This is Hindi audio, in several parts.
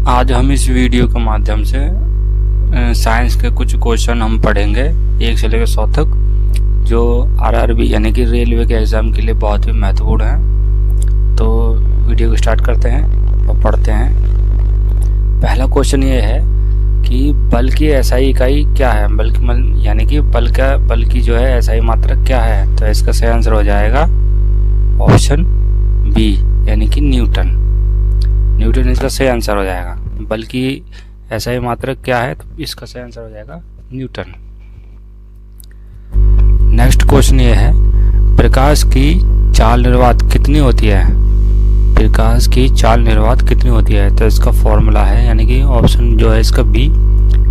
आज हम इस वीडियो के माध्यम से साइंस के कुछ क्वेश्चन हम पढ़ेंगे 1 से लेकर 100 तक, जो आरआरबी यानी कि रेलवे के एग्ज़ाम के लिए बहुत ही महत्वपूर्ण है। तो वीडियो को स्टार्ट करते हैं और पढ़ते हैं। पहला क्वेश्चन ये है कि बल की एसआई इकाई क्या है। बल यानी कि बल की जो है एसआई मात्रक क्या है। तो इसका सही आंसर हो जाएगा ऑप्शन बी यानी कि न्यूटन। न्यूटन इसका सही आंसर हो जाएगा। बल की एसआई मात्रक क्या है, तो इसका सही आंसर हो जाएगा न्यूटन। नेक्स्ट क्वेश्चन ये है, प्रकाश की चाल निर्वात कितनी होती है। प्रकाश की चाल निर्वात कितनी होती है। तो इसका फॉर्मूला है यानी कि ऑप्शन जो है इसका बी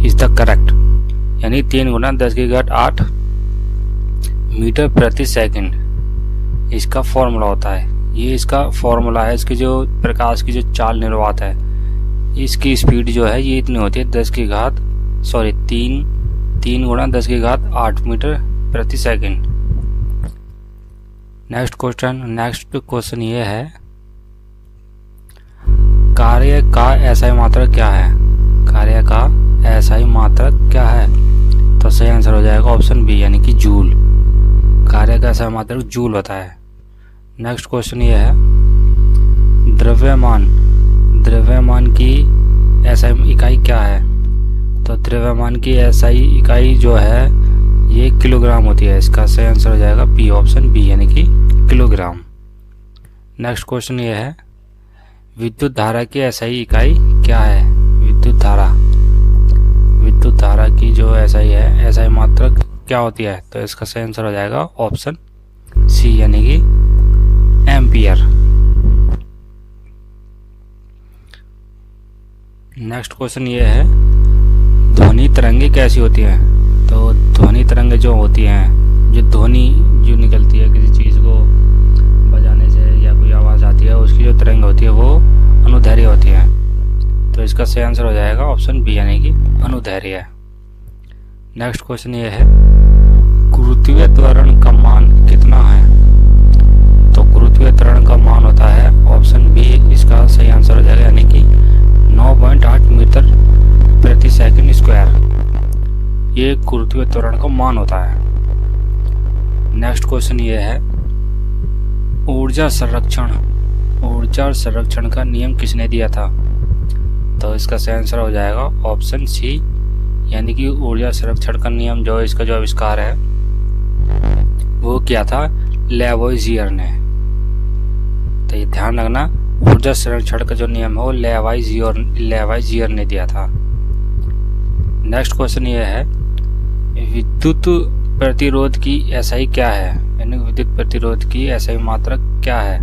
इज द करेक्ट, यानी 3 × 10⁸ मीटर प्रति सेकंड इसका फॉर्मूला होता है। ये इसका फॉर्मूला है। इसकी जो प्रकाश की जो चाल निर्वात है, इसकी स्पीड जो है ये इतनी होती है 3 × 10⁸ मीटर प्रति सेकंड। नेक्स्ट क्वेश्चन ये है, कार्य का एसआई मात्रक क्या है। कार्य का एसआई मात्रक क्या है। तो सही आंसर हो जाएगा ऑप्शन बी यानी कि जूल। कार्य का एसआई मात्रक जूल होता है। नेक्स्ट क्वेश्चन ये है, द्रव्यमान की एसआई इकाई क्या है। तो द्रव्यमान की एसआई इकाई जो है ये किलोग्राम होती है। इसका सही आंसर हो जाएगा बी ऑप्शन बी यानी कि किलोग्राम। नेक्स्ट क्वेश्चन ये है, विद्युत धारा की एसआई इकाई क्या है। विद्युत धारा की जो एसआई है, एसआई मात्रक क्या होती है। तो इसका सही आंसर हो जाएगा ऑप्शन सी यानी कि एम्पियर। नेक्स्ट क्वेश्चन ये है, ध्वनि तरंगे कैसी होती हैं। तो ध्वनि तरंगे जो होती हैं, जो ध्वनि जो निकलती है किसी चीज़ को बजाने से या कोई आवाज़ आती है, उसकी जो तरंग होती है वो अनुदैर्घ्य होती है। तो इसका सही आंसर हो जाएगा ऑप्शन बी यानी कि अनुदैर्घ्य। नेक्स्ट क्वेश्चन ये है, गुरुत्वीय त्वरण का मान कितना है। तो गुरुत्वीय त्वरण का मान होता है ऑप्शन बी, इसका सही आंसर हो जाएगा यानी कि 9.8 मीटर प्रति सेकंड स्क्वायर। ये गुरुत्वीय त्वरण का मान होता है। नेक्स्ट क्वेश्चन ये है, ऊर्जा संरक्षण का नियम किसने दिया था। तो इसका सही आंसर हो जाएगा ऑप्शन सी यानी कि ऊर्जा संरक्षण का नियम जो इसका जो आविष्कार है वो किया था लेवोइजियर ने। तो ये ध्यान रखना, ऊर्जा संरक्षण का जो नियम है वो लेवोइजियर ने दिया था। नेक्स्ट क्वेश्चन ये है, विद्युत प्रतिरोध की एसआई क्या है। यानी विद्युत प्रतिरोध की एसआई मात्रक क्या है।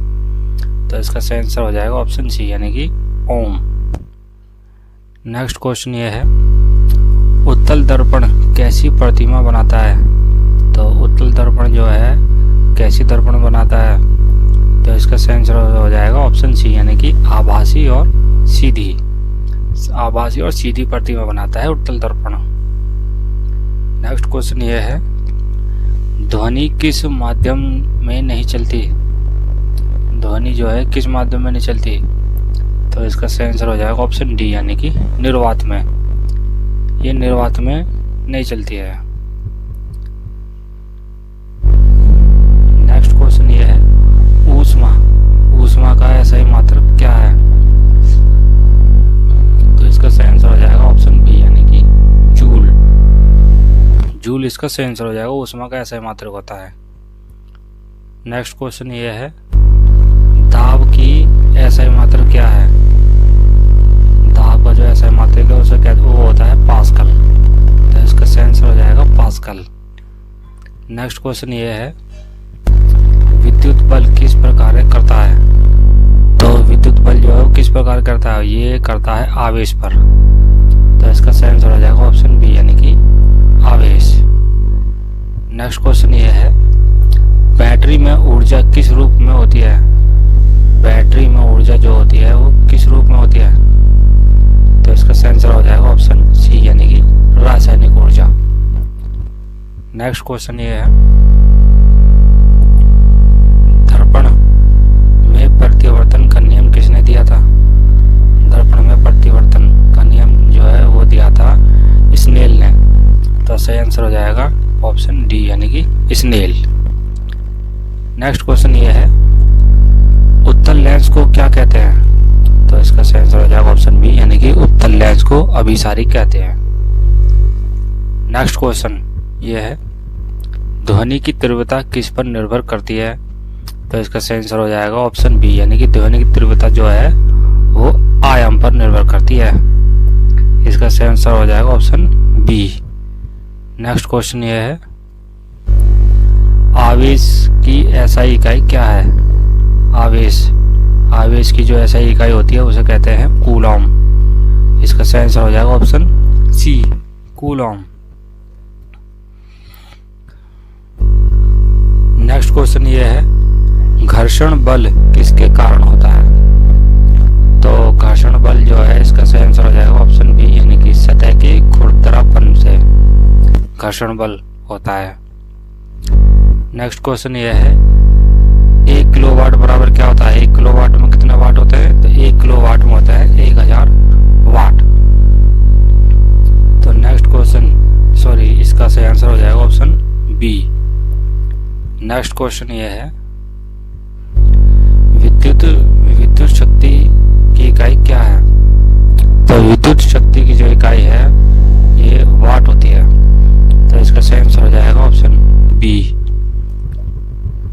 तो इसका सही आंसर हो जाएगा ऑप्शन सी यानी कि ओम। नेक्स्ट क्वेश्चन ये है, उत्तल दर्पण कैसी प्रतिमा बनाता है। तो उत्तल दर्पण जो है कैसी दर्पण बनाता है। तो इसका सही आंसर हो जाएगा ऑप्शन सी यानी कि आभासी और सीधी प्रतिमा बनाता है उत्तल दर्पण। नेक्स्ट क्वेश्चन ये है, ध्वनि किस माध्यम में नहीं चलती। ध्वनि जो है किस माध्यम में नहीं चलती। तो इसका सही आंसर हो जाएगा ऑप्शन डी यानी कि निर्वात में। ये निर्वात में नहीं चलती है। नेक्स्ट क्वेश्चन ये है, ऊष्मा का एसआई मात्रक क्या है। तो इसका सही आंसर हो जाएगा ऑप्शन बी यानी कि जूल इसका सही आंसर हो जाएगा। ऊष्मा का एसआई मात्रक होता है। नेक्स्ट क्वेश्चन ये है, दाब की एसआई मात्रक क्या है। दाब का जो एसआई मात्रक है उसे वो होता है पास्कल। तो इसका सही आंसर हो जाएगा पास्कल। नेक्स्ट क्वेश्चन ये है, विद्युत बल किस प्रकार करता है। तो विद्युत बल जो है किस प्रकार करता है, ये करता है आवेश पर। तो इसका सही आंसर हो जाएगा ऑप्शन बी यानी कि आवेश। नेक्स्ट क्वेश्चन ये है, बैटरी में ऊर्जा किस रूप में होती है। बैटरी में ऊर्जा जो होती है वो किस रूप में होती है। तो इसका सही आंसर हो जाएगा ऑप्शन सी यानी कि रासायनिक ऊर्जा। नेक्स्ट क्वेश्चन ये है, दर्पण में परिवर्तन का नियम किसने दिया था। दर्पण में परिवर्तन सही आंसर हो जाएगा ऑप्शन डी यानी कि स्नेल। नेक्स्ट क्वेश्चन ये है, उत्तल लेंस को क्या कहते हैं? तो इसका सही आंसर हो जाएगा ऑप्शन बी यानी कि उत्तल लेंस को अभिसारी कहते हैं। नेक्स्ट क्वेश्चन ये है, ध्वनि की तीव्रता किस पर निर्भर करती है? तो इसका सही आंसर हो जाएगा ऑप्शन बी यानी कि ध्वनि की तीव्रता जो है वो आयाम पर निर्भर करती है। इसका सही आंसर हो जाएगा ऑप्शन बी। नेक्स्ट क्वेश्चन ये है, आवेश की एसआई इकाई क्या है? आवेश की जो एसआई इकाई होती है उसे कहते हैं कूलॉम। इसका सही आंसर हो जाएगा option C, coulomb. Next question ये है, घर्षण बल किसके कारण होता है? तो घर्षण बल जो है इसका सही आंसर हो जाएगा ऑप्शन बी यानी कि सतह के खुरदरापन से घर्षण बल होता है। नेक्स्ट क्वेश्चन ये है, 1 किलोवाट बराबर क्या होता है? 1 किलोवाट में कितने वाट होते हैं? तो 1 किलोवाट में होता है 1000 वाट। तो नेक्स्ट क्वेश्चन इसका सही आंसर हो जाएगा ऑप्शन बी। नेक्स्ट क्वेश्चन ये है, विद्युत शक्ति की इकाई क्या है? तो विद्युत शक्ति की जो इकाई है ये वाट होती है। तो इसका सही आंसर हो जाएगा ऑप्शन बी।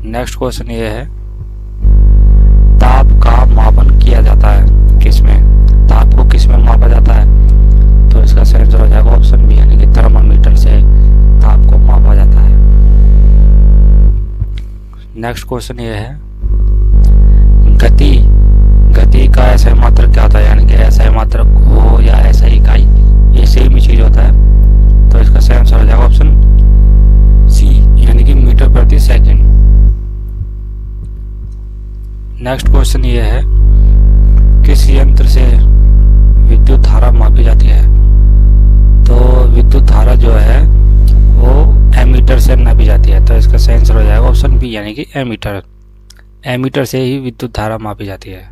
नेक्स्ट क्वेश्चन ये है, ताप का मापन किया जाता है किसमें? ताप को किसमें मापा जाता है? तो इसका सही आंसर हो जाएगा ऑप्शन बी यानी कि थर्मामीटर से ताप को मापा जाता है। नेक्स्ट क्वेश्चन ये है, गति का ऐसा मात्रक क्या होता है? यानी कि ऐसा मात्रक हो या ऐसा इकाई, ये सेम ही चीज होता है। तो इसका सही आंसर हो जाएगा ऑप्शन सी यानी कि मीटर प्रति सेकंड। नेक्स्ट क्वेश्चन ये है, किस यंत्र से विद्युत धारा मापी जाती है? तो विद्युत धारा जो है वो एमीटर से नापी जाती है। तो इसका सही आंसर हो जाएगा ऑप्शन बी यानी कि एमीटर से ही विद्युत धारा मापी जाती है।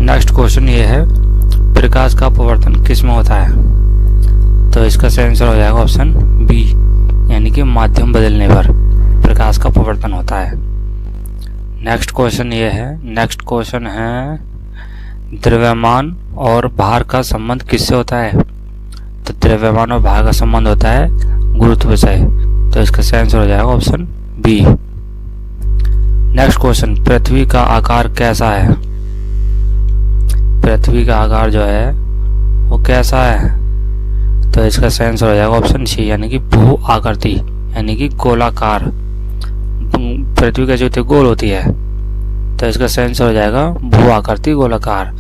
नेक्स्ट क्वेश्चन ये है, प्रकाश का अपवर्तन किस में होता है? तो इसका सही आंसर हो जाएगा ऑप्शन बी यानी कि माध्यम बदलने पर प्रकाश का अपवर्तन होता है। नेक्स्ट क्वेश्चन है, द्रव्यमान और भार का संबंध किससे होता है? तो द्रव्यमान और भार का संबंध होता है गुरुत्व से। तो इसका सही आंसर हो जाएगा ऑप्शन बी। नेक्स्ट क्वेश्चन, पृथ्वी का आकार कैसा है? पृथ्वी का आकार जो है वो कैसा है? तो इसका सही आंसर हो जाएगा ऑप्शन सी यानी कि भू आकृति यानी कि गोलाकार। पृथ्वी का जो गोल होती है, तो इसका सही आंसर हो जाएगा भू आकृति गोलाकार।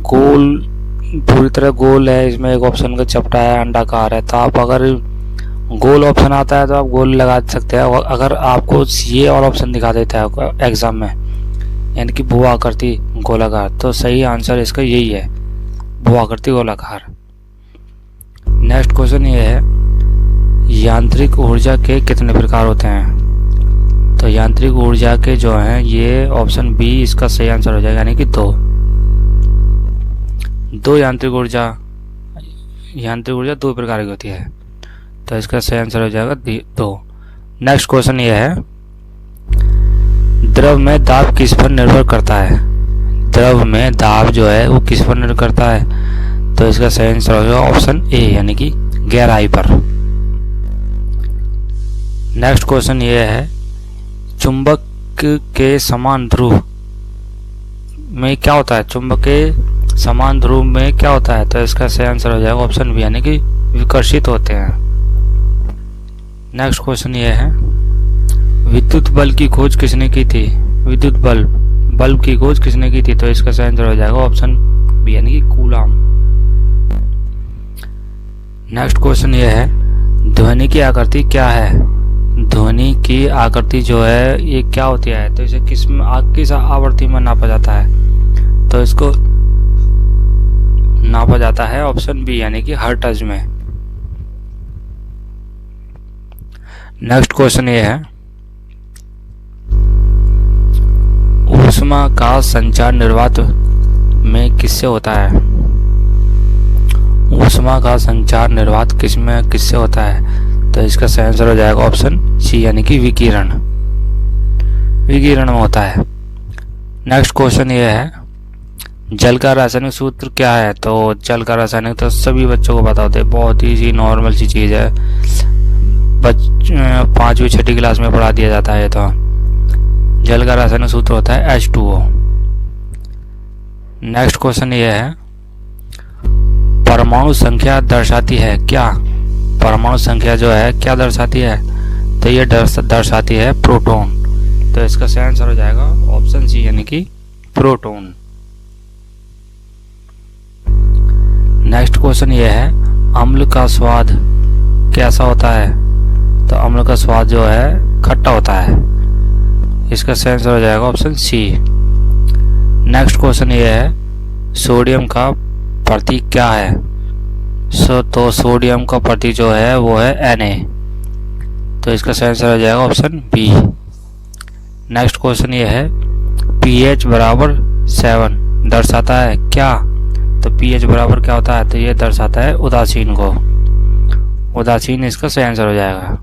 गोल पूरी तरह गोल है, इसमें एक ऑप्शन का चपटा है, अंडाकार है। तो आप अगर गोल ऑप्शन आता है तो आप गोल लगा सकते हैं। अगर आपको ये और ऑप्शन दिखा देता है एग्जाम में यानी कि भू आकृति गोलाकार, तो सही आंसर इसका यही है, भू आकृति गोलाकार। नेक्स्ट क्वेश्चन ये है, यांत्रिक ऊर्जा के कितने प्रकार होते हैं? तो यांत्रिक ऊर्जा के जो हैं ये ऑप्शन बी इसका सही आंसर हो जाएगा यानी कि दो यांत्रिक ऊर्जा 2 प्रकार की होती है। तो इसका सही आंसर हो जाएगा 2। नेक्स्ट क्वेश्चन ये है, द्रव में दाब किस पर निर्भर करता है? द्रव में दाब जो है वो किस पर निर्भर करता है? तो इसका सही आंसर हो जाएगा ऑप्शन ए यानी कि गहराई पर। नेक्स्ट क्वेश्चन ये है, चुंबक के समान ध्रुव में क्या होता है? चुंबक के समान ध्रुव में क्या होता है? तो इसका सही आंसर हो जाएगा ऑप्शन बी यानी कि विकर्षित होते हैं। नेक्स्ट क्वेश्चन ये है, विद्युत बल की खोज किसने की थी? विद्युत बल्ब की खोज किसने की थी? तो इसका सही आंसर हो जाएगा ऑप्शन बी यानी कि कूलॉम। नेक्स्ट क्वेश्चन ये है, ध्वनि की आकृति क्या है? ध्वनि की आकृति जो है ये क्या होती है? तो इसे किस आवृत्ति में नापा जाता है? तो इसको नापा जाता है ऑप्शन बी यानी कि हर्ट्ज में। नेक्स्ट क्वेश्चन ये है, ऊष्मा का संचार निर्वात में किससे होता है? ऊष्मा का संचार निर्वात किससे होता है? तो इसका सही आंसर हो जाएगा ऑप्शन सी यानी कि विकिरण में होता है। नेक्स्ट क्वेश्चन ये है, जल का रासायनिक सूत्र क्या है? तो जल का रासायनिक तो सभी बच्चों को पता होता है, बहुत ही नॉर्मल सी चीज़ है, 5वीं 6ठी क्लास में पढ़ा दिया जाता है। तो जल का रासायनिक सूत्र होता है H2O। नेक्स्ट क्वेश्चन ये है, परमाणु संख्या दर्शाती है क्या? परमाणु संख्या जो है क्या दर्शाती है? तो ये दर्शाती है प्रोटॉन। तो इसका सही आंसर हो जाएगा ऑप्शन सी यानी कि प्रोटॉन। नेक्स्ट क्वेश्चन ये है, अम्ल का स्वाद कैसा होता है? तो अम्ल का स्वाद जो है खट्टा होता है। इसका सही आंसर हो जाएगा ऑप्शन सी। नेक्स्ट क्वेश्चन ये है, सोडियम का प्रतीक क्या है? तो सोडियम का प्रतीक जो है वो है Na। तो इसका सही आंसर हो जाएगा ऑप्शन बी। नेक्स्ट क्वेश्चन ये है, pH बराबर 7 दर्शाता है क्या? तो pH बराबर क्या होता है? तो ये दर्शाता है उदासीन को। उदासीन इसका सही आंसर हो जाएगा।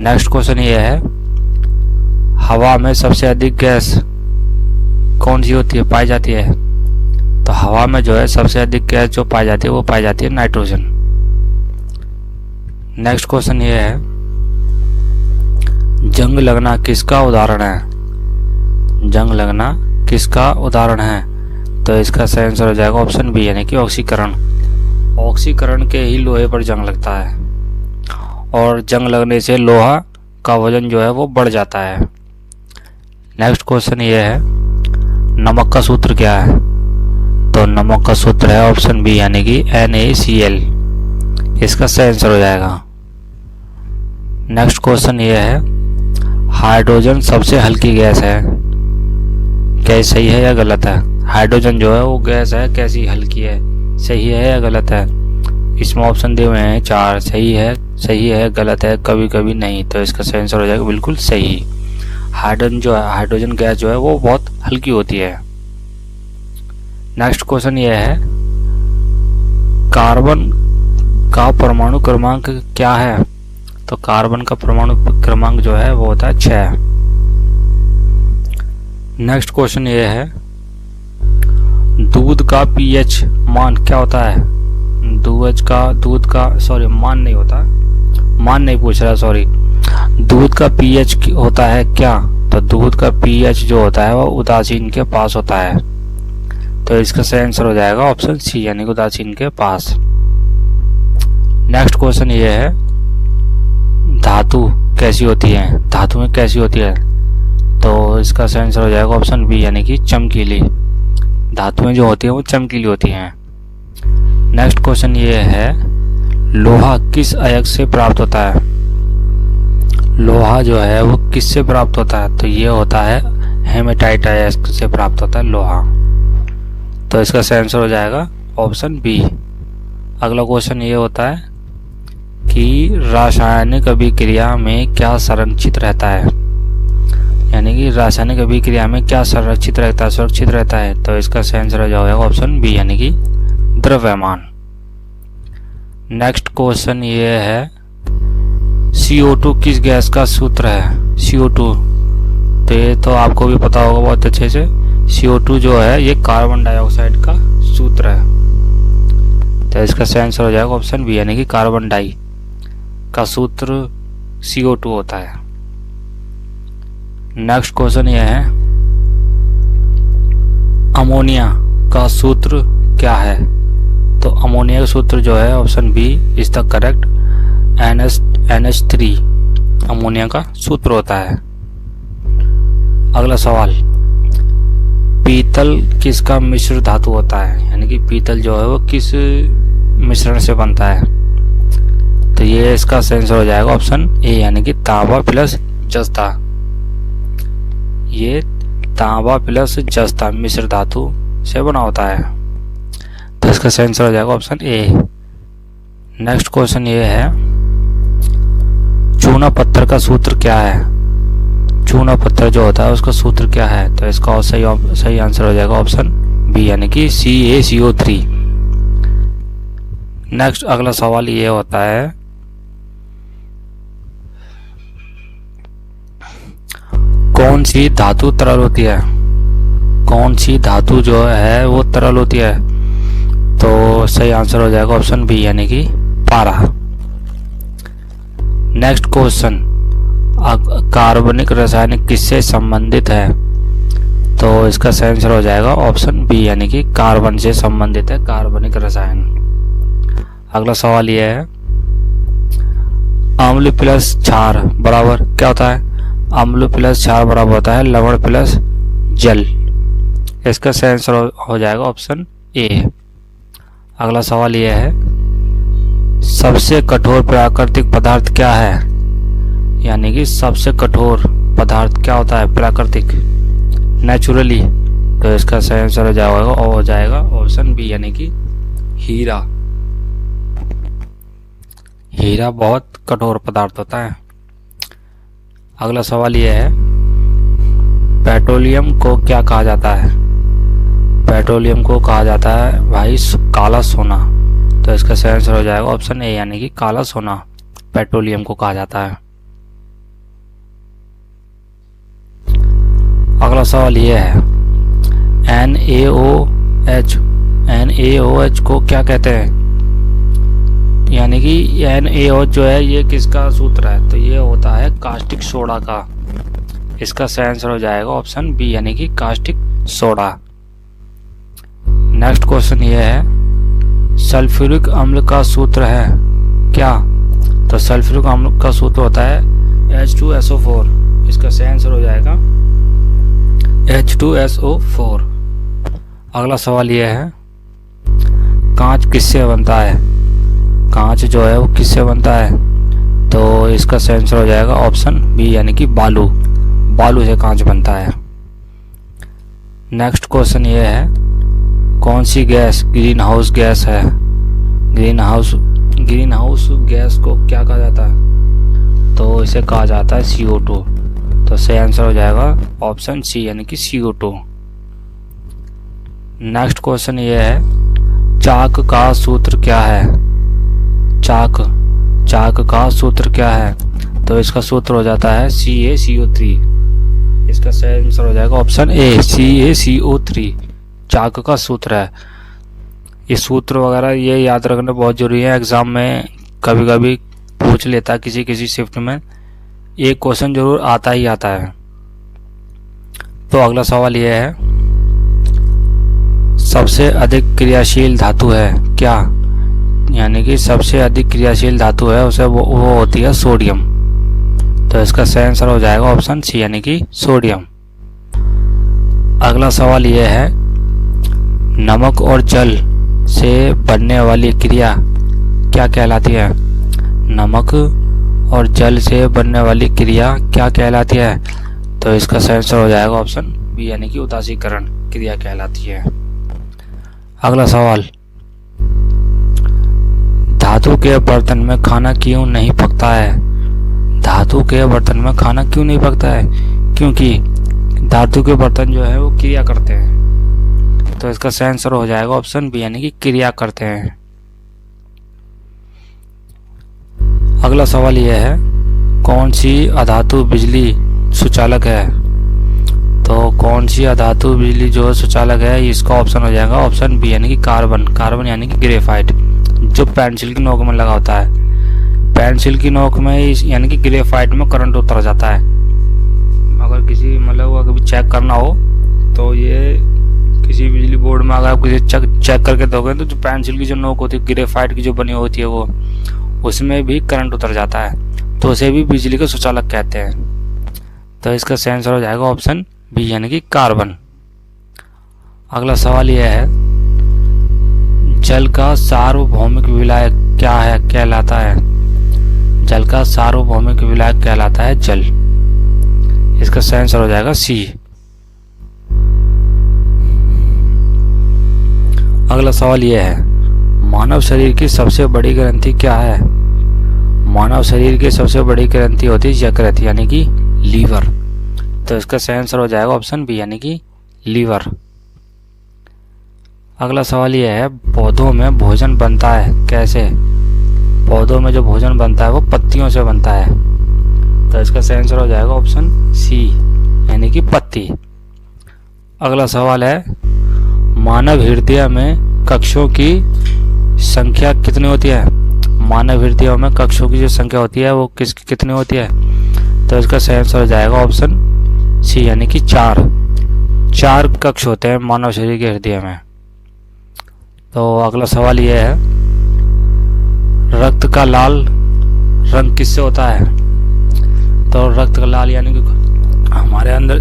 नेक्स्ट क्वेश्चन ये है, हवा में सबसे अधिक गैस कौन सी होती है, पाई जाती है? तो हवा में जो है सबसे अधिक गैस जो पाई जाती है वो पाई जाती है नाइट्रोजन। नेक्स्ट क्वेश्चन ये है, जंग लगना किसका उदाहरण है? जंग लगना किसका उदाहरण है? तो इसका सही आंसर हो जाएगा ऑप्शन बी यानी कि ऑक्सीकरण। ऑक्सीकरण के ही लोहे पर जंग लगता है और जंग लगने से लोहा का वजन जो है वो बढ़ जाता है। नेक्स्ट क्वेश्चन ये है, नमक का सूत्र क्या है? तो नमक का सूत्र है ऑप्शन बी यानी कि NaCl। इसका सही आंसर हो जाएगा। नेक्स्ट क्वेश्चन ये है, हाइड्रोजन सबसे हल्की गैस है, क्या सही है या गलत है? हाइड्रोजन जो है वो गैस है, कैसी हल्की है, सही है या गलत है? इसमें ऑप्शन दिए हुए हैं 4, सही है, गलत है, कभी कभी नहीं। तो इसका सही आंसर हो जाएगा बिल्कुल सही। हाइड्रोजन गैस जो है वो बहुत हल्की होती है। नेक्स्ट क्वेश्चन ये है, कार्बन का परमाणु क्रमांक क्या है? तो कार्बन का परमाणु क्रमांक जो है वो होता है 6। नेक्स्ट क्वेश्चन ये है, दूध का pH मान क्या होता है? मान नहीं होता, मान नहीं पूछ रहा, सॉरी। दूध का pH होता है क्या? तो दूध का pH जो होता है वो उदासीन के पास होता है। तो इसका सही आंसर हो जाएगा ऑप्शन सी यानी कि उदासीन के पास। नेक्स्ट क्वेश्चन ये है, धातु कैसी होती है? धातु में कैसी होती है? तो इसका सही आंसर हो जाएगा ऑप्शन बी यानी कि चमकीली। धातुएं जो होती हैं वो चमकीली होती हैं। नेक्स्ट क्वेश्चन ये है, लोहा किस अयस्क से प्राप्त होता है? लोहा जो है वो किससे प्राप्त होता है? तो ये होता है हेमेटाइट अयस्क से प्राप्त होता है लोहा। तो इसका सही आंसर हो जाएगा ऑप्शन बी। अगला क्वेश्चन ये होता है कि रासायनिक अभिक्रिया में क्या संरक्षित रहता है? यानी कि रासायनिक अभिक्रिया में क्या सुरक्षित रहता है? तो इसका सही आंसर हो जाएगा ऑप्शन बी यानी कि द्रव्यमान। नेक्स्ट क्वेश्चन ये है, CO2 किस गैस का सूत्र है? CO2 तो ये तो आपको भी पता होगा बहुत अच्छे से। CO2 जो है ये कार्बन डाइऑक्साइड का सूत्र है। तो इसका सही आंसर हो जाएगा ऑप्शन बी यानी कि कार्बन डाई का सूत्र CO2 होता है। नेक्स्ट क्वेश्चन ये है, अमोनिया का सूत्र क्या है? तो अमोनिया का सूत्र जो है option B is the correct, NH3 ammonia का सूत्र होता है। अगला सवाल, पीतल किसका मिश्र धातु होता है? यानी कि पीतल जो है वो किस मिश्रण से बनता है? तो ये इसका सही आंसर हो जाएगा ऑप्शन ए यानी कि तांबा प्लस जस्ता। ये तांबा प्लस जस्ता मिश्र धातु से बना होता है। तो इसका सही आंसर हो जाएगा ऑप्शन ए। नेक्स्ट क्वेश्चन ये है, चूना पत्थर का सूत्र क्या है? चूना पत्थर जो होता है उसका सूत्र क्या है? तो इसका सही आंसर हो जाएगा ऑप्शन बी यानी कि CaCO3। नेक्स्ट अगला सवाल ये होता है, कौन सी धातु तरल होती है? कौन सी धातु जो है वो तरल होती है? तो सही आंसर हो जाएगा ऑप्शन बी यानी कि पारा। नेक्स्ट क्वेश्चन, कार्बनिक रासायनिक किससे संबंधित है? तो इसका सही आंसर हो जाएगा ऑप्शन बी यानी कि कार्बन से संबंधित है कार्बनिक रसायन। अगला सवाल यह है, अम्ल प्लस क्षार बराबर क्या होता है? अम्ल प्लस क्षार बराबर होता है लवण प्लस जल। इसका सही आंसर हो जाएगा ऑप्शन ए। अगला सवाल यह है, सबसे कठोर प्राकृतिक पदार्थ क्या है? यानी कि सबसे कठोर पदार्थ क्या होता है प्राकृतिक, नेचुरली? तो इसका सही आंसर हो जाएगा ऑप्शन बी यानी कि हीरा। हीरा बहुत कठोर पदार्थ होता है। अगला सवाल यह है, पेट्रोलियम को क्या कहा जाता है? पेट्रोलियम को कहा जाता है भाई काला सोना। तो इसका सही आंसर हो जाएगा ऑप्शन ए यानी कि काला सोना पेट्रोलियम को कहा जाता है। अगला सवाल यह है, NaOH को क्या कहते हैं? यानी कि NaOH जो है ये किसका सूत्र है? तो ये होता है कास्टिक सोडा का। इसका सही आंसर हो जाएगा ऑप्शन बी यानी कि कास्टिक सोडा। नेक्स्ट क्वेश्चन ये है, सल्फ्यूरिक अम्ल का सूत्र है क्या? तो सल्फ्यूरिक अम्ल का सूत्र होता है H2SO4। इसका सही आंसर हो जाएगा H2SO4। अगला सवाल यह है, कांच किससे बनता है? कांच जो है वो किससे बनता है? तो इसका सही आंसर हो जाएगा ऑप्शन बी यानी कि बालू। बालू से कांच बनता है। नेक्स्ट क्वेश्चन ये है, कौन सी गैस ग्रीन हाउस गैस है? ग्रीन हाउस गैस को क्या कहा जाता है? तो इसे कहा जाता है CO2। तो सही आंसर हो जाएगा ऑप्शन सी यानी कि CO2। नेक्स्ट क्वेश्चन ये है, चाक का सूत्र क्या है? चाक का सूत्र क्या है? तो इसका सूत्र हो जाता है CaCO3। इसका सही आंसर हो जाएगा ऑप्शन ए CaCO3 चाक का सूत्र है। ये सूत्र वगैरह ये याद रखना बहुत जरूरी है। एग्जाम में कभी कभी पूछ लेता है, किसी शिफ्ट में एक क्वेश्चन जरूर आता ही आता है। तो अगला सवाल यह है, सबसे अधिक क्रियाशील धातु है क्या? यानी कि सबसे अधिक क्रियाशील धातु है उसे वो होती है सोडियम। तो इसका सही आंसर हो जाएगा ऑप्शन सी यानी कि सोडियम। अगला सवाल यह है, नमक और जल से बनने वाली क्रिया क्या कहलाती है? नमक और जल से बनने वाली क्रिया क्या कहलाती है? तो इसका सही आंसर हो जाएगा ऑप्शन बी यानी कि उदासीकरण क्रिया कहलाती है। अगला सवाल, धातु के बर्तन में खाना क्यों नहीं पकता है? धातु के बर्तन में खाना क्यों नहीं पकता है? क्योंकि धातु के बर्तन जो है वो क्रिया करते हैं। तो इसका सही आंसर हो जाएगा ऑप्शन बी यानी कि क्रिया करते हैं। अगला सवाल यह है, कौन सी अधातु बिजली सुचालक है? तो कौन सी अधातु बिजली जो सुचालक है इसका ऑप्शन हो जाएगा ऑप्शन बी यानी कि कार्बन यानी कि ग्रेफाइट, जो पेंसिल की नोक में लगा होता है। पेंसिल की नोक में यानी कि ग्रेफाइट में करंट उतर जाता है। अगर किसी अगर चेक करना हो तो ये किसी बिजली बोर्ड में अगर आप किसी चेक करके दोगे तो जो पेंसिल की जो नोक होती है ग्रेफाइट की जो बनी होती है वो उसमें भी करंट उतर जाता है, तो उसे भी बिजली का सुचालक कहते हैं। तो इसका सही आंसर हो जाएगा ऑप्शन बी यानी कि कार्बन। अगला सवाल यह है, जल का सार्वभौमिक विलायक क्या है कहलाता है? जल का सार्वभौमिक विलायक कहलाता है जल। इसका सही आंसर हो जाएगा सी। अगला सवाल यह है, मानव शरीर की सबसे बड़ी ग्रंथि क्या है? मानव शरीर की सबसे बड़ी ग्रंथि होती है यकृत यानी कि लीवर। तो इसका सही आंसर हो जाएगा ऑप्शन बी यानी कि लीवर। अगला सवाल यह है, पौधों में भोजन बनता है कैसे? पौधों में जो भोजन बनता है वो पत्तियों से बनता है। तो इसका सही आंसर हो जाएगा ऑप्शन सी यानी कि पत्ती। अगला सवाल है, मानव हृदय में कक्षों की संख्या कितनी होती है? मानव हृदय में कक्षों की जो संख्या होती है वो कितनी होती है? तो इसका सही आंसर हो जाएगा ऑप्शन सी यानी कि 4 कक्ष होते हैं मानव शरीर के हृदय में। तो अगला सवाल यह है, रक्त का लाल रंग किससे होता है? तो रक्त का लाल यानी कि हमारे अंदर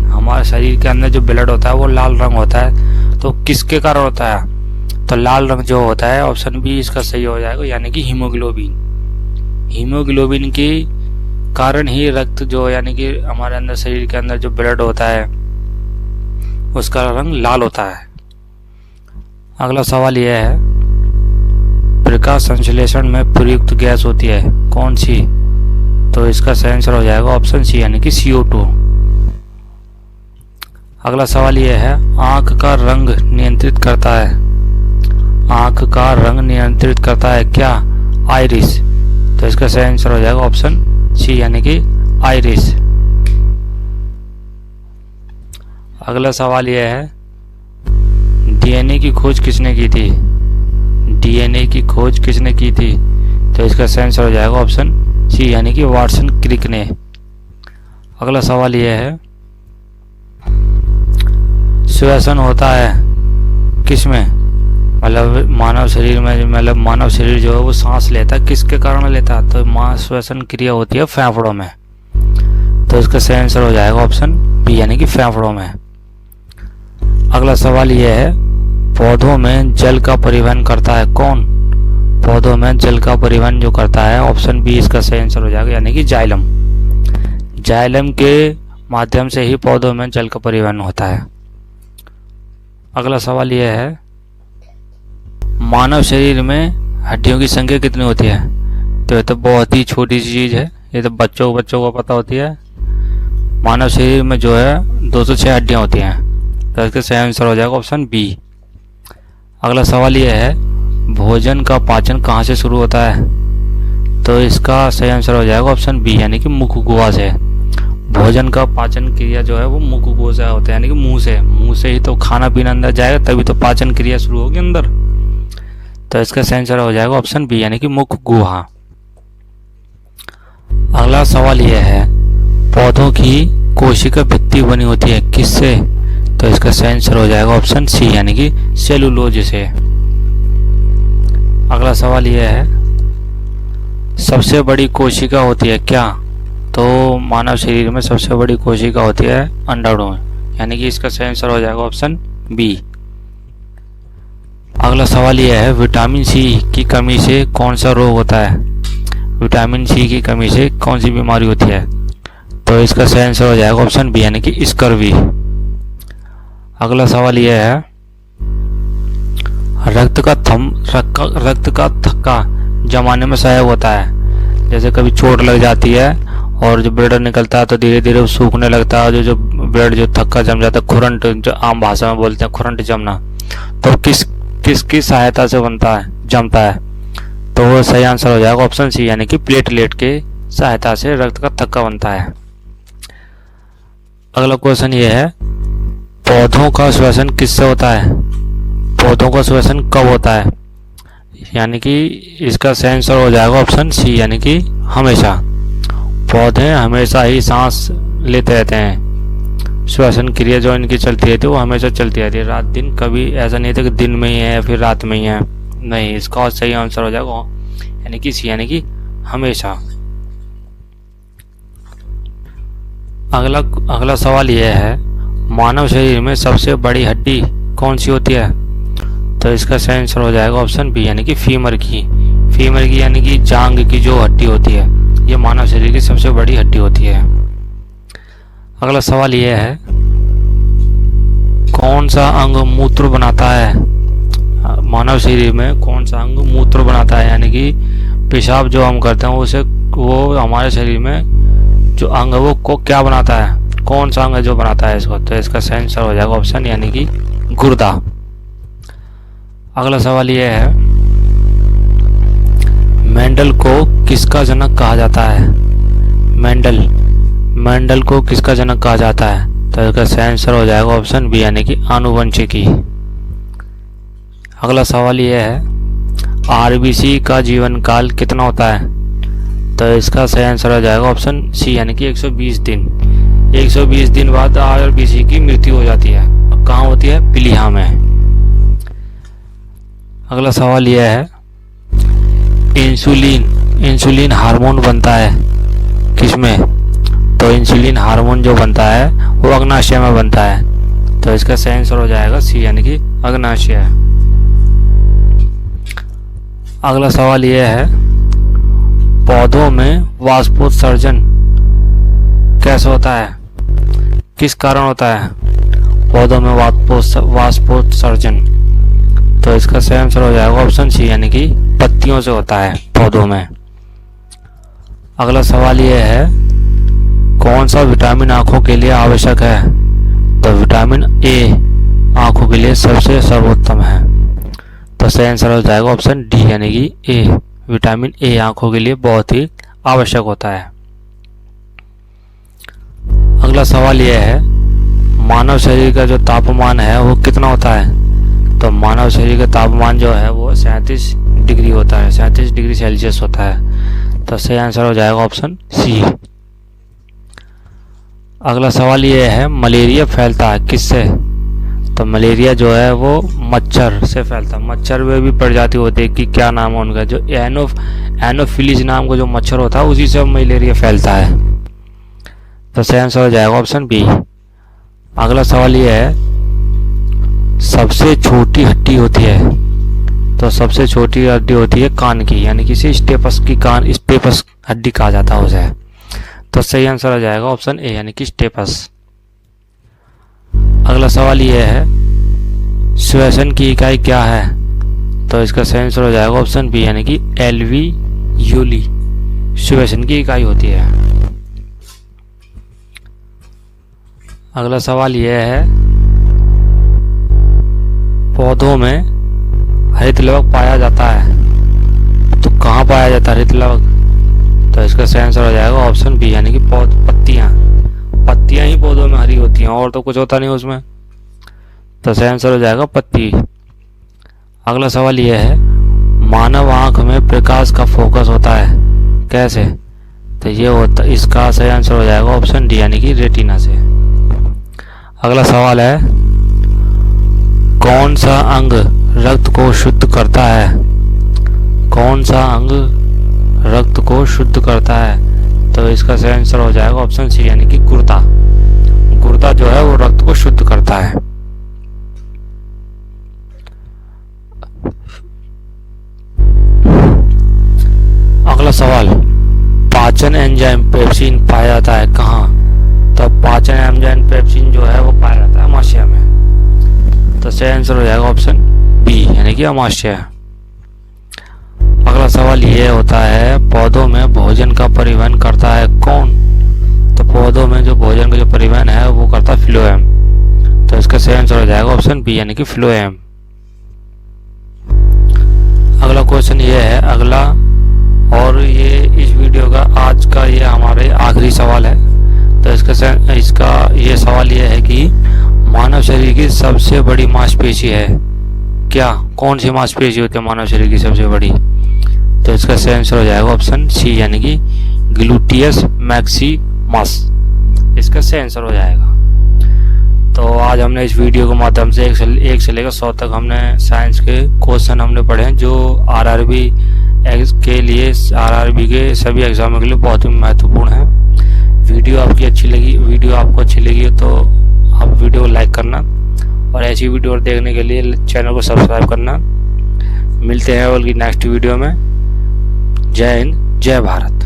हमारे शरीर के अंदर जो ब्लड होता है वो लाल रंग होता है। तो किसके कारण होता है? तो लाल रंग जो होता है ऑप्शन बी इसका सही हो जाएगा यानी कि हीमोग्लोबिन। हीमोग्लोबिन के कारण ही रक्त जो यानी कि हमारे अंदर शरीर के अंदर जो ब्लड होता है उसका रंग लाल होता है। अगला सवाल यह है, प्रकाश संश्लेषण में प्रयुक्त गैस होती है कौन सी? तो इसका सही आंसर हो जाएगा ऑप्शन सी यानी कि CO2। अगला सवाल यह है, आंख का रंग नियंत्रित करता है, आंख का रंग नियंत्रित करता है क्या? आइरिस। तो इसका सही आंसर हो जाएगा ऑप्शन सी यानी कि आइरिस। अगला सवाल यह है, डीएनए की खोज किसने की थी? डीएनए की खोज किसने की थी? तो इसका सही आंसर हो जाएगा ऑप्शन सी यानी कि वाटसन क्रिक ने। अगला सवाल यह है, श्वसन होता है किसमें? मतलब मानव शरीर में, मतलब मानव शरीर जो है वो सांस लेता है किसके कारण लेता है? तो श्वसन क्रिया होती है फेफड़ों में। तो इसका सही आंसर हो जाएगा ऑप्शन बी यानी कि फेफड़ों में। अगला सवाल यह है, पौधों में जल का परिवहन करता है कौन? पौधों में जल का परिवहन जो करता है ऑप्शन बी इसका सही आंसर हो जाएगा यानी कि जाइलम। जाइलम के माध्यम से ही पौधों में जल का परिवहन होता है। अगला सवाल यह है, मानव शरीर में हड्डियों की संख्या कितनी होती है? तो ये तो बहुत ही छोटी सी चीज़ है, ये तो बच्चों को पता होती है। मानव शरीर में जो है 206 हड्डियाँ होती हैं। तो इसका सही आंसर हो जाएगा ऑप्शन बी। अगला सवाल यह है, भोजन का पाचन कहाँ से शुरू होता है? तो इसका सही आंसर हो जाएगा ऑप्शन बी यानी कि मुख गुहा से। भोजन का पाचन क्रिया जो है वो मुख गुहा से होता है यानी कि मुंह से ही तो खाना पीना अंदर जाएगा तभी तो पाचन क्रिया शुरू होगी अंदर। तो इसका सही आंसर हो जाएगा ऑप्शन बी यानी कि मुख गुहा। अगला सवाल यह है, पौधों की कोशिका भित्ति बनी होती है किससे? तो इसका सही आंसर हो जाएगा ऑप्शन सी यानी कि सेलुलोज से। अगला सवाल यह है, सबसे बड़ी कोशिका होती है क्या? तो मानव शरीर में सबसे बड़ी कोशिका होती है अंडाणु यानी कि इसका सही आंसर हो जाएगा ऑप्शन बी। अगला सवाल यह है, विटामिन सी की कमी से कौन सा रोग होता है? विटामिन सी की कमी से कौन सी बीमारी होती है? तो इसका सही आंसर हो जाएगा ऑप्शन बी यानी कि स्कर्वी। अगला सवाल यह है, रक्त का थक्का जमाने में सहायक होता है। जैसे कभी चोट लग जाती है और जो ब्लड निकलता है तो धीरे धीरे वो सूखने लगता है, जो ब्लड जो थक्का जम जाता है, खुरंट जो आम भाषा में बोलते हैं खुरंट जमना, तो किसकी सहायता से जमता है? तो वो सही आंसर हो जाएगा ऑप्शन सी यानी कि प्लेटलेट के सहायता से रक्त का थक्का बनता है। अगला क्वेश्चन ये है, पौधों का श्वसन किससे होता है? पौधों का श्वसन कब होता है? यानी कि इसका सही आंसर हो जाएगा ऑप्शन सी यानी कि हमेशा। पौधे हमेशा ही सांस लेते रहते हैं, श्वसन क्रिया जो इनकी चलती रहती है वो हमेशा चलती रहती है, रात दिन। कभी ऐसा नहीं था कि दिन में ही है या फिर रात में ही है, नहीं, इसका सही आंसर हो जाएगा यानी कि सी यानी कि हमेशा। अगला सवाल यह है, मानव शरीर में सबसे बड़ी हड्डी कौन सी होती है? तो इसका सही आंसर हो जाएगा ऑप्शन बी यानी कि फीमर की यानी कि जांघ की जो हड्डी होती है, ये मानव शरीर की सबसे बड़ी हड्डी होती है। अगला सवाल यह है, कौन सा अंग मूत्र बनाता है? मानव शरीर में कौन सा अंग मूत्र बनाता है? यानी कि पेशाब जो हम करते हैं वो हमारे शरीर में जो अंग है वो को क्या बनाता है? कौन सा अंग है जो बनाता है इसको? तो इसका सही आंसर हो जाएगा ऑप्शन यानी कि गुर्दा। अगला सवाल यह है, मेंडल को किसका जनक कहा जाता है? मेंडल को किसका जनक कहा जाता है? तो इसका सही आंसर हो जाएगा ऑप्शन बी यानी कि आनुवंशिकी। अगला सवाल यह है, आरबीसी का जीवन काल कितना होता है? तो इसका सही आंसर हो जाएगा ऑप्शन सी यानी कि 120 दिन। 120 दिन बाद आरबीसी की मृत्यु हो जाती है। कहाँ होती है? पीलिया में। अगला सवाल यह है, इंसुलिन हार्मोन बनता है किसमें? तो इंसुलिन हार्मोन जो बनता है वो अग्नाशय में बनता है। तो इसका सही आंसर हो जाएगा सी यानी कि अग्नाशय। अगला सवाल यह है, पौधों में वाष्पोत्सर्जन कैसे होता है? किस कारण होता है पौधों में वाष्पोत्सर्जन? तो इसका सही आंसर हो जाएगा ऑप्शन सी यानी कि पत्तियों से होता है पौधों में। अगला सवाल यह है, कौन सा विटामिन आंखों के लिए आवश्यक है? तो विटामिन ए आंखों के लिए सबसे सर्वोत्तम है। तो सही आंसर हो जाएगा ऑप्शन डी यानी कि ए। विटामिन ए आंखों के लिए बहुत ही आवश्यक होता है। अगला सवाल यह है, मानव शरीर का जो तापमान है वो कितना होता है? तो मानव शरीर का तापमान जो है वो 37 डिग्री होता है, 37 डिग्री सेल्सियस होता है। तो सही आंसर हो जाएगा ऑप्शन सी। अगला सवाल ये है, मलेरिया फैलता है किससे? तो मलेरिया जो है वो मच्छर से फैलता है। मच्छर में भी प्रजाति होती है कि क्या नाम है उनका, जो एनोफिलिस नाम का जो मच्छर होता है उसी से मलेरिया फैलता है। तो सही आंसर हो जाएगा ऑप्शन बी। अगला सवाल ये है, सबसे छोटी हड्डी होती है? तो सबसे छोटी हड्डी होती है कान की, यानी किसी स्टेपस की स्टेपस हड्डी कहा जाता है उसे। तो सही आंसर हो जाएगा ऑप्शन ए यानी कि स्टेपस। अगला सवाल यह है, श्वसन की इकाई क्या है? तो इसका सही आंसर हो जाएगा ऑप्शन बी यानी कि एल्वियोली श्वसन की इकाई होती है। अगला सवाल यह है, पौधों में हरित लवक पाया जाता है? तो कहाँ पाया जाता है हरित लवक? तो इसका सही आंसर हो जाएगा ऑप्शन बी यानी कि पत्तियां ही पौधों में हरी होती हैं और तो कुछ होता नहीं उसमें। तो सही आंसर हो जाएगा पत्ती। अगला सवाल यह है, मानव आंख में प्रकाश का फोकस होता है कैसे? तो ये होता, इसका सही आंसर हो जाएगा ऑप्शन डी यानी कि रेटिना से। अगला सवाल है, कौन सा अंग रक्त को शुद्ध करता है? कौन सा अंग रक्त को शुद्ध करता है? तो इसका सही आंसर हो जाएगा ऑप्शन सी यानी कि गुर्दा। गुर्दा जो है वो रक्त को शुद्ध करता है। अगला सवाल, पाचन एंजाइम पेप्सिन पाया जाता है कहाँ? तो पाचन एंजाइम पेप्सिन जो है वो पाया जाता है अमाशय में। तो सही आंसर हो जाएगा ऑप्शन बी यानी कि अमाशय। अगला सवाल ये होता है, पौधों में भोजन का परिवहन करता है कौन? तो पौधों में जो भोजन का जो परिवहन है वो करता है फ्लोएम। तो इसका सही आंसर हो जाएगा ऑप्शन बी यानी कि फ्लोएम। अगला क्वेश्चन ये है, अगला और ये इस वीडियो का आज का ये हमारे आखिरी सवाल है। तो इसका ये सवाल ये है कि मानव शरीर की सबसे बड़ी मांसपेशी है क्या? कौन सी मांसपेशी होती है मानव शरीर की सबसे बड़ी? तो इसका सही आंसर हो जाएगा ऑप्शन सी यानी कि ग्लूटियस मैक्सिमस। इसका सही आंसर हो जाएगा। तो आज हमने इस वीडियो के माध्यम से 1 से लेकर 100 तक हमने साइंस के क्वेश्चन हमने पढ़े हैं, जो आरआरबी के लिए, आरआरबी के सभी एग्जामों के लिए बहुत ही महत्वपूर्ण है। वीडियो आपको अच्छी लगी तो आप वीडियो को लाइक करना और ऐसी वीडियो देखने के लिए चैनल को सब्सक्राइब करना। मिलते हैं बल्कि नेक्स्ट वीडियो में। जय हिंद, जय भारत।